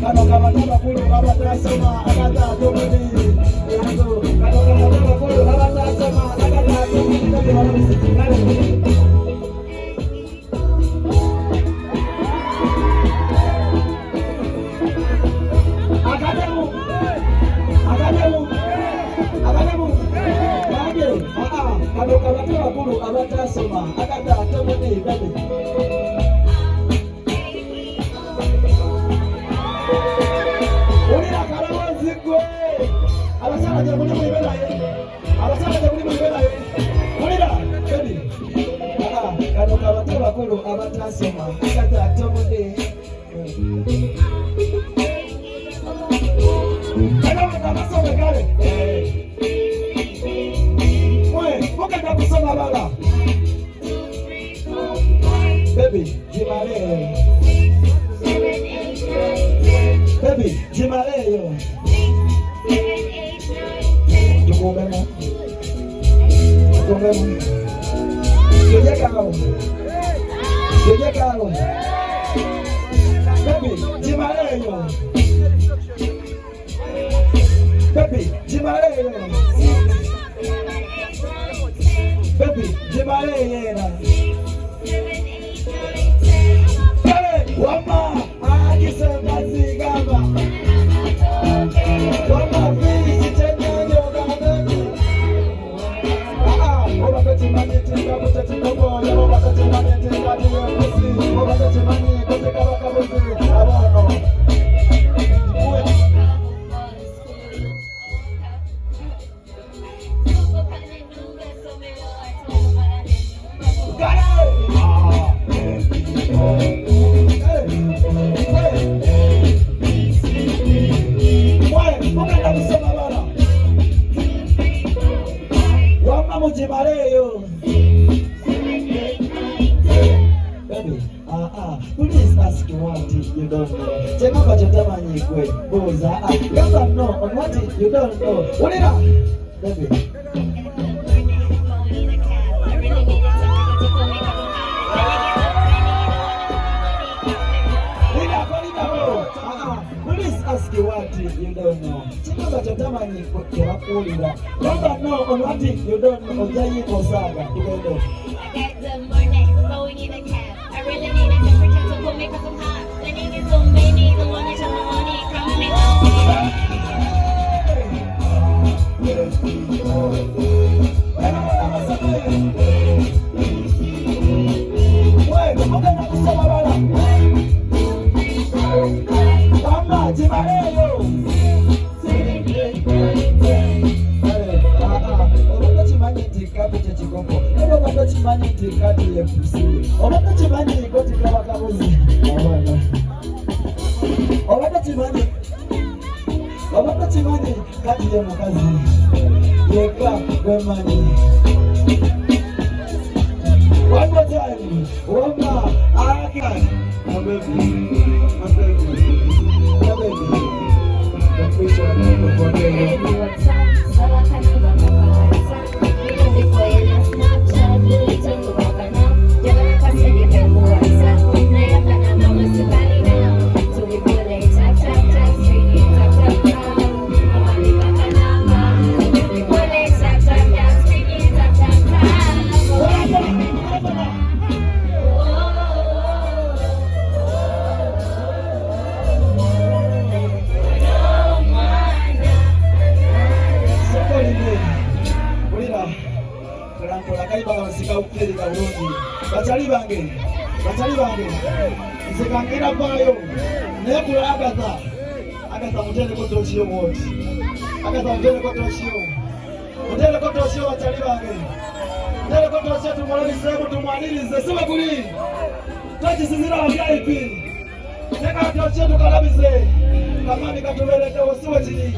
kano kabataba kulu abatasoma akata tomudi yango kano kabataba kulu abatasoma akata tomudi kati wanabisikale kano kabataba kulu abatasoma akata tomudi kati abasana je muri belaye abasana je muri belaye mulira kedi kano kabate bakulu abatasoma kata tomude kana mtakasoma kale oke kusoma bala baby jimale baby jimale yo Tukongemo. Jeje kalo. Baby, jimaleyo. Baby, jimaleyo. Baby, jimaleyo. Wama, akisema zigaba. Wama visi chenyo gabe. Obakati manitenga butatinga boya obakati manitenga diyo kusi obakati mani koseka bakabuzi abono Mujibaleyo. Baby, please ask what you don't know. Chema bachatamanyi kwe, boza, kama no, on what you don't know. Ulira, baby. Please ask what you don't know. Chema bachatamanyi kwe, ulira. Kama no, on what you don't know. Ojayi Osaga, you don't know. Good morning, going in a cab. I really need a temperature to put makeup on hot. The name is so many, the one is on the money, coming on. Obakachimani kati ya mukazi yeka kwemani one more time wama aka baby Bachali bange nsekangira bayo nekula agata mutele kotoshio wote agata mutele kotoshio bachali bange mutele kotoshio tumolani sebo tumwanilize sima kuli tochi sizira VIP neka kotoshio tukalabize kamani katubeleke wasiwe chini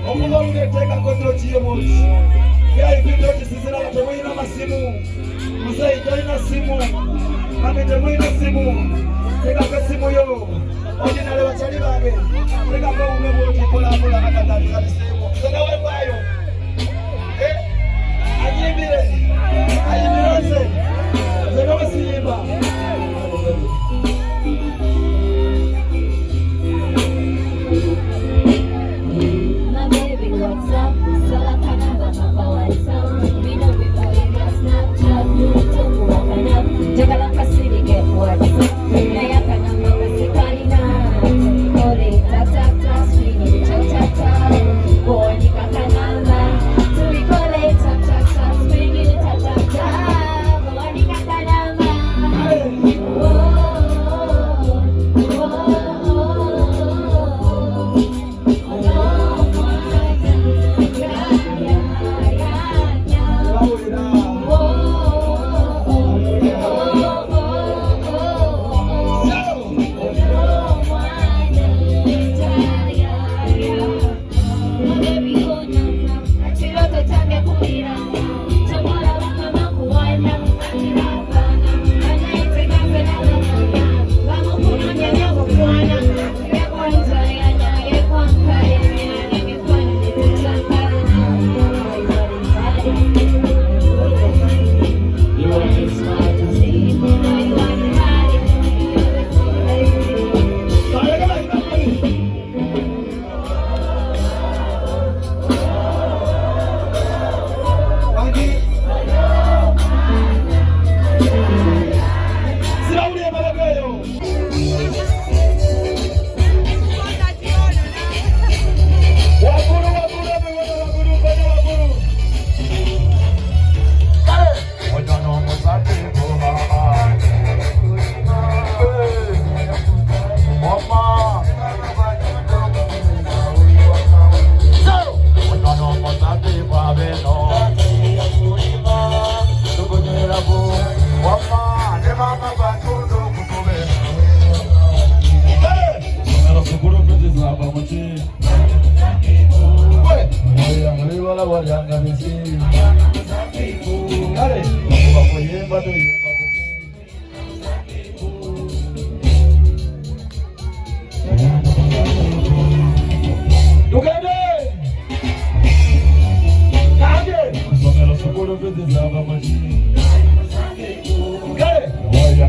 okumolunge teka kotoshio wote VIP tochi sizira watomwina masimu Musai toina simu Amete mwina simu Teka kwa simu yo Ojina lewa chali bange Teka kwa umemuti Kula nakatati kati simu Sona webayo Ajibire Ajibirose Zenowe siyimba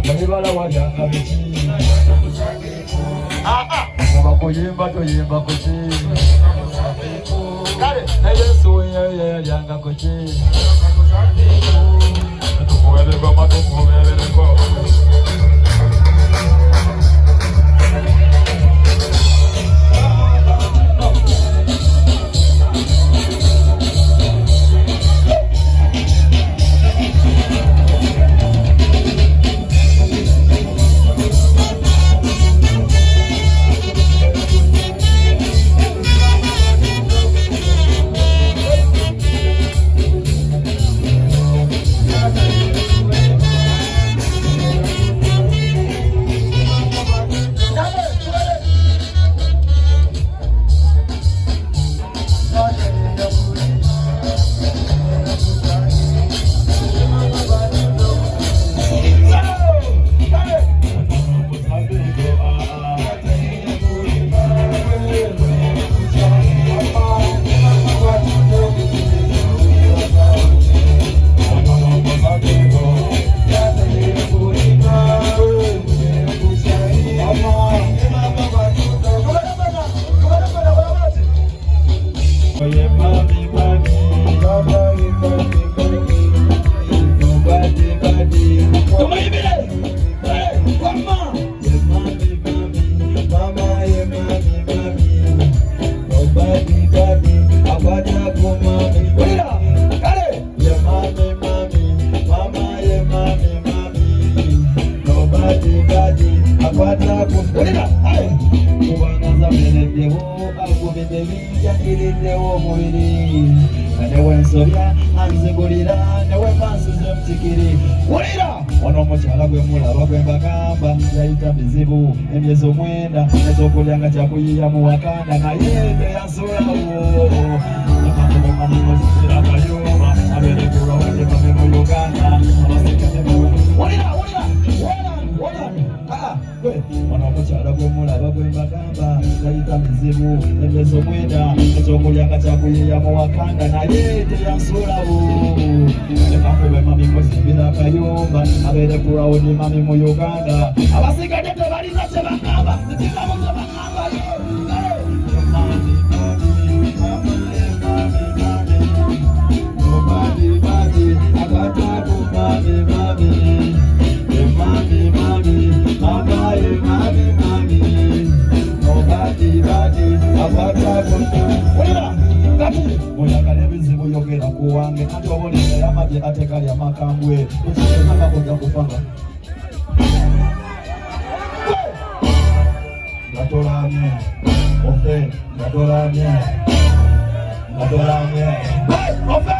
Kalibala walyanga biki Abakuyimba toyimba kuki Kale Yesu yalyanga kuki Tukuweleko matukuweleko Emyezo mwenda ezokulyanga kyakuyiya mu wakanda naye teyasulawo amayumba aberekula wajekame mu Uganda ono omukyala gwe mulaba gwe mbagamba yayita bizibu emyezo mwenda ezokulyanga kyakuyiya mu wakanda naye teyasulawo ekakube mami muzimbira akayumba aberekulawo ni mami mu Uganda abasigadde tebalina kyebagamba ekigamba kyebagamba muyagala ebizibu yogera kuwange ati obolera yamaje atekali amakambwe ekikemaka kojja kufanga Gatolamye ofe gatolamye ofe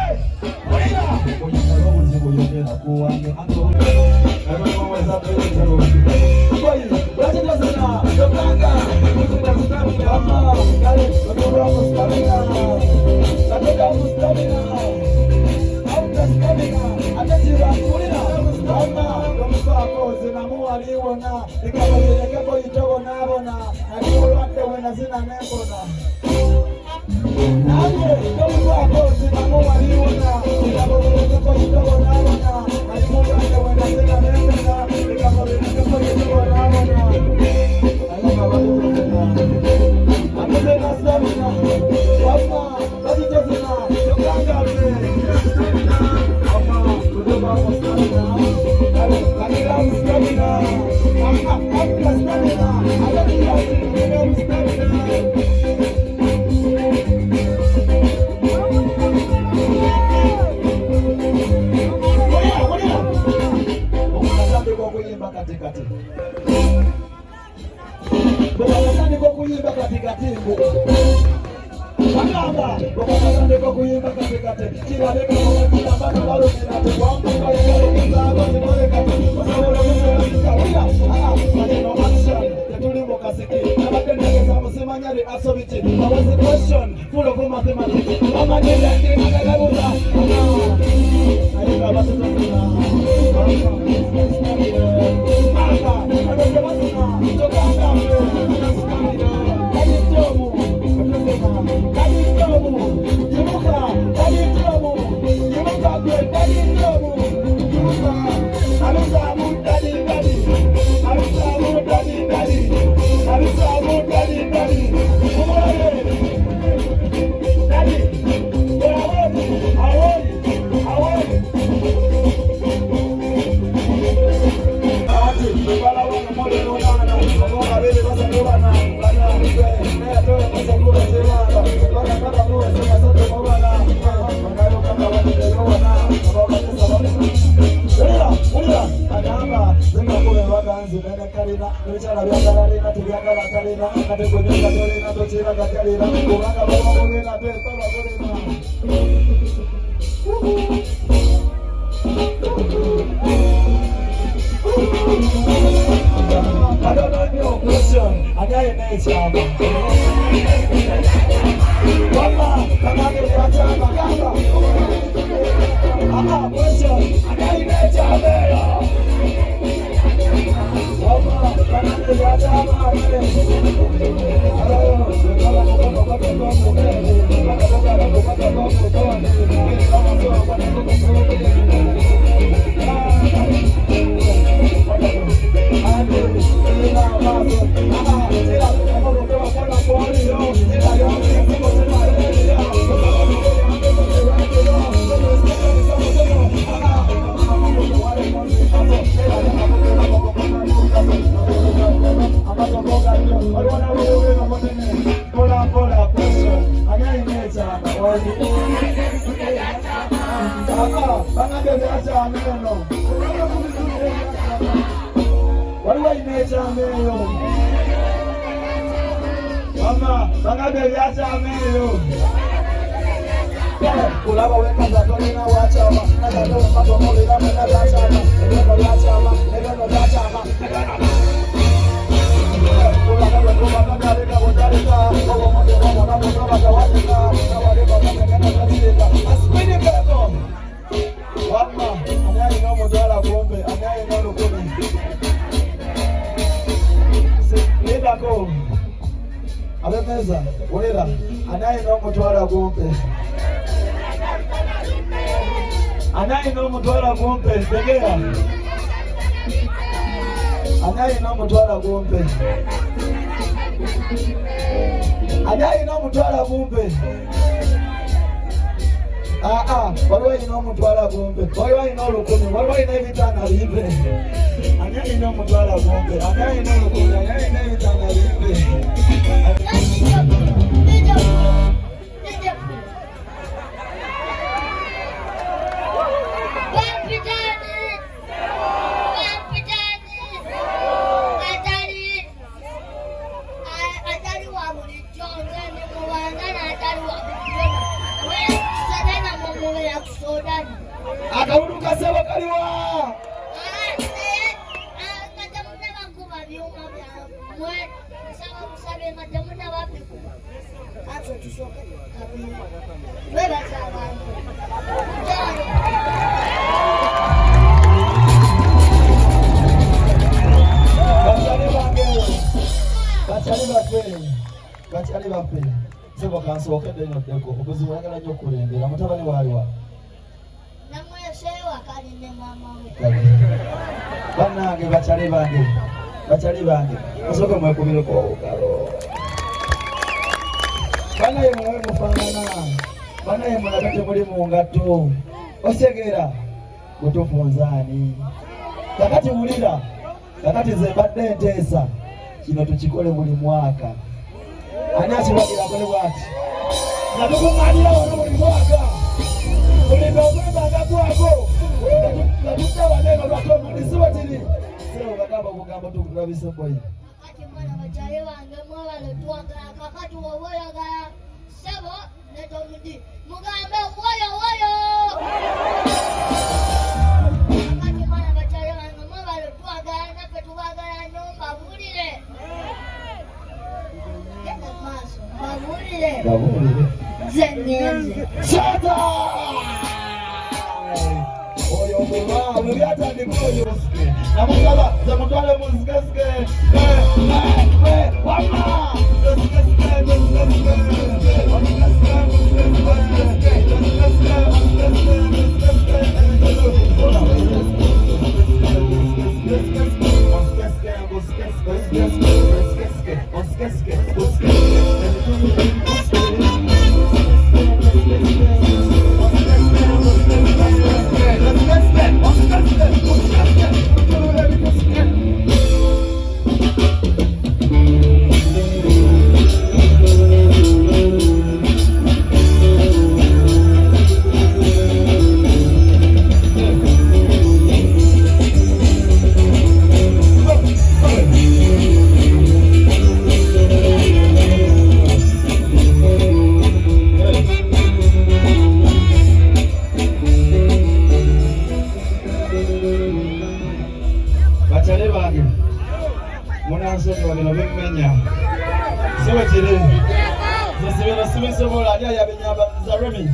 oyagala obuzibu yogera kuwange ati obolera Daddy, Wama, zenga kule waganzi, nene kalina, nilichala biagala lina, tibiagala kalina, kategonya katolina, tochira katalina, kumanga baba kulina, tepa kulina. I don't know your question, I got your name, Chama. Wama, come on, get your Chama, question, I got your name, Chama. Wama, come on, get your Mama, bangabe vyacha ameyo. Kulaba weka za tolina wacha ma. Na za mato mole na mena wacha ma. Ndio wacha ma. Ndio wacha ma. Kulaba weka baba leka bodarika. Baba mmoja baba na baba kawadika. Na wale baba kana katika. Asipende kako. Mama, anaye na modala bombe, anaye na lokoni. Leba go. Abemeza, wera, anaye no mutwala gompe. Anaye no mutwala gompe, tegea. Anaye no mutwala gompe. Anaye no mutwala gompe. Waliwo ino mutwala gompe. Waliwo ino lukumi, waliwo ino ebitana bibe. Anaye ino mutwala gompe, anaye ino lukumi, anaye ino ebitana bibe. Akaunduka sewa kaliwa. Bachali bape. Sebo kanso okende no deko. Obuzi wangala nyo kulembera mutabani waliwa. Banange bachali bange osoka mwekubire kwa ukalo banaye mwe mufangana banaye mulabate muli mu ngato osegera kutufunzani kakati ulira kakati zebadde nteesa kino tukikole buli mwaka ani akibagira buli bwati natukuŋŋaanira wano buli mwaka buli ng'ogwembaga gwako natukusaba neno lwatomulisiwa tiri seo bagamba bugambo tukulabise boyi kakati mwana bachale wange mwabale twagala kakati wowoyagala sebo netomudi mugambe woyo woyo kakati mwana bachale wange mwabale twagala nafe tubagala nyumba bulire genda maaso babulire zenyenze shata oyo mama mbyata ndikoyo namugaba zamutwale muzikasike wama bachale bange munansoni wabino bemmenya siwe kiri zisibira sibisobola ali ayabinyamba za Remi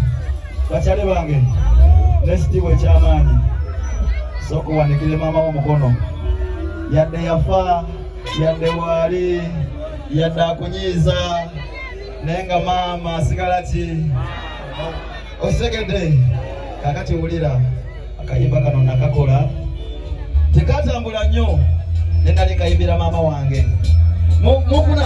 bachale bange nesitiwe kyamaanyi soko wanikile mama wa mukono yadde yafa yadde wali yadde akunyiza nenga mama asigala ki osegede kakati wulira akayimba kano nakakola tekatambula nnyo nenali kayimbira mama wange mukuna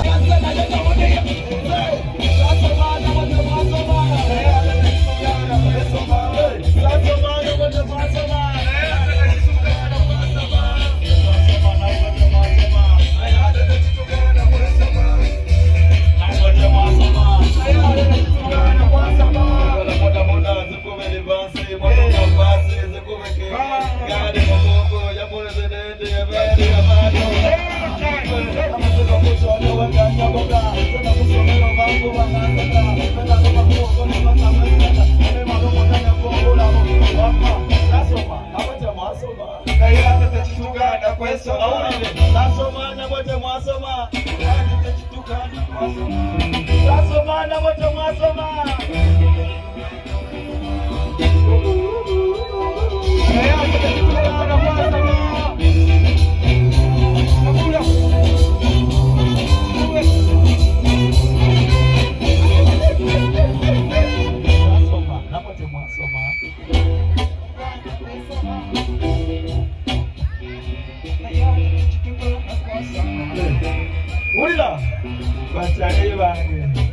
Ulila bachale bange